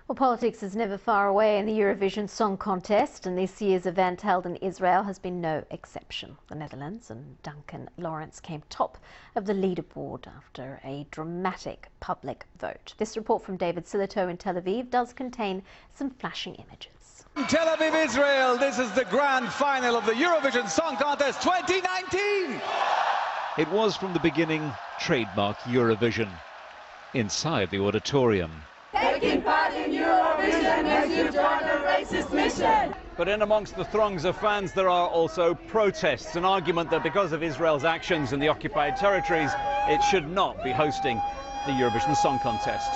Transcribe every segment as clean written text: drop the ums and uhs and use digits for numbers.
Well, politics is never far away in the Eurovision Song Contest, and this year's event held in Israel has been no exception. The Netherlands and Duncan Lawrence came top of the leaderboard after a dramatic public vote. This report from David Silito in Tel Aviv does contain some flashing images. Tel Aviv, Israel, this is the grand final of the Eurovision Song Contest 2019! It was from the beginning trademark Eurovision. Inside the auditorium, taking part in Eurovision makes you join a racist mission. But in amongst the throngs of fans there are also protests, an argument that because of Israel's actions in the occupied territories, it should not be hosting the Eurovision Song Contest.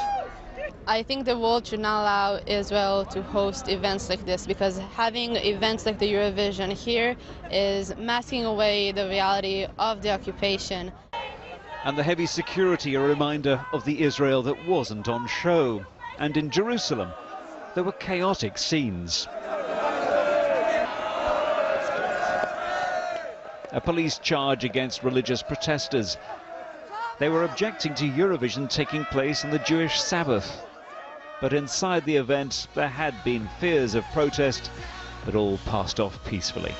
I think the world should not allow Israel to host events like this, because having events like the Eurovision here is masking away the reality of the occupation. And the heavy security a reminder of the Israel that wasn't on show. And in Jerusalem, there were chaotic scenes. A police charge against religious protesters. They were objecting to Eurovision taking place on the Jewish Sabbath. But inside the event, there had been fears of protest, but all passed off peacefully.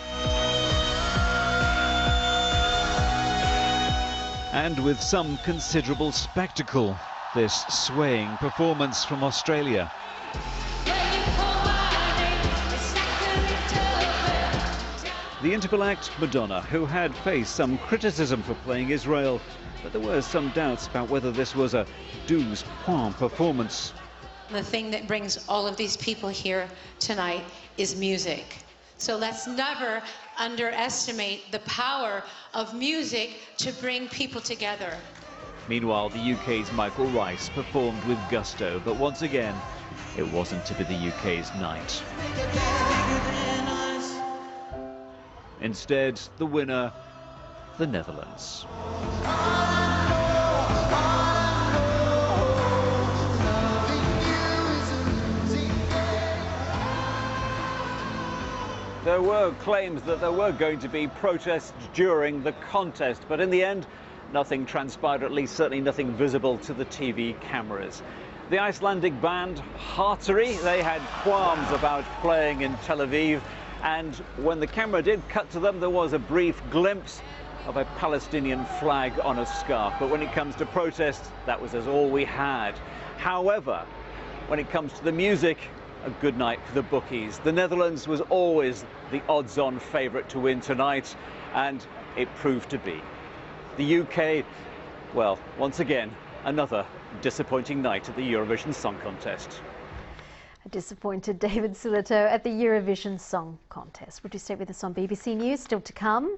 And with some considerable spectacle, this swaying performance from Australia. The interval act Madonna, who had faced some criticism for playing Israel, but there were some doubts about whether this was a 12 points performance. The thing that brings all of these people here tonight is music. So let's never underestimate the power of music to bring people together. Meanwhile, the UK's Michael Rice performed with gusto, but once again, it wasn't to be the UK's night. Instead, the winner, the Netherlands. There were claims that there were going to be protests during the contest, but in the end, nothing transpired, or at least certainly nothing visible to the TV cameras. The Icelandic band Heartery, they had qualms about playing in Tel Aviv, and when the camera did cut to them, there was a brief glimpse of a Palestinian flag on a scarf. But when it comes to protest, that was all we had. However, when it comes to the music, a good night for the bookies. The Netherlands was always the odds-on favourite to win tonight, and it proved to be. The UK, well, once again, another disappointing night at the Eurovision Song Contest. A disappointed David Silito at the Eurovision Song Contest. Would you stay with us on BBC News? Still to come.